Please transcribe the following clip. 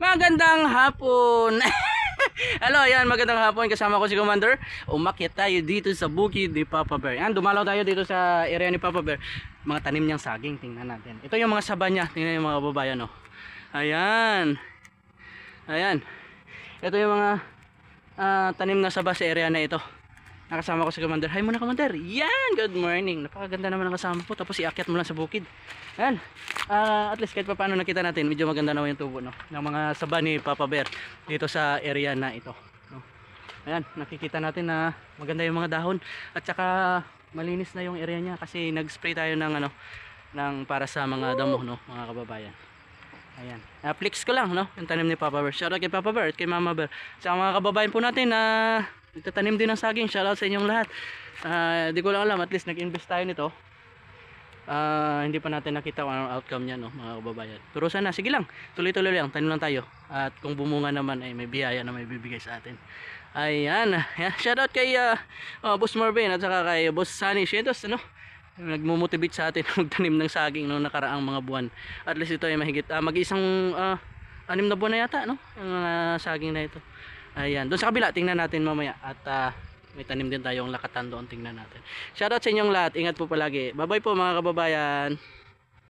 Magandang hapon. Hello, ayan, magandang hapon. Kasama ko si Commander. Umakyat tayo dito sa bukid ni Papa Bear. Ayan, dumalaw tayo dito sa area ni Papa Bear. Mga tanim niyang saging, tingnan natin. Ito yung mga saba niya, tingnan yung mga babayan, oh. Ayan. Ayan. Ito yung mga tanim na saba sa area na ito. Nakasama ko si Commander. Hi muna, Commander. Yan, good morning. Napakaganda naman ang kasama ko. Tapos iakyat mo lang sa bukid. Ayan. At least kahit pa paano nakita natin, medyo maganda naman yung tubo, no, ng mga saba ni Papa Bear dito sa area na ito, no? Ayan, nakikita natin na maganda yung mga dahon. At saka malinis na yung area niya kasi nag-spray tayo ng ng para sa mga damo, no, mga kababayan. Ayan. Flex ko lang, no, yung tanim ni Papa Bear. Shoutout kay Papa Bear at kay Mama Bear. Sa mga kababayan po natin na nagtatanim din ng saging, shoutout sa inyong lahat. Di ko lang alam, at least nag-invest tayo nito. Hindi pa natin nakita kung anong outcome niya, no, mga kababayan. Pero sana, sige lang, tuloy-tuloy lang, tanim lang tayo. At kung bumunga naman ay may biyaya na may bibigay sa atin. Ayan. Shoutout kay Boss Marvin at saka kay Boss Sunny Shentos, ano, nagmo-motivate sa atin magtanim ng saging noong nakaraang mga buwan. At least ito ay mahigit mag-isang 6 na buwan na yata, no, yung saging na ito. Ayan, doon sa kabila tingnan natin mamaya. At may tanim din tayong lakatan doon, tingnan natin. Shoutout sa inyong lahat, ingat po palagi. Bye bye po mga kababayan.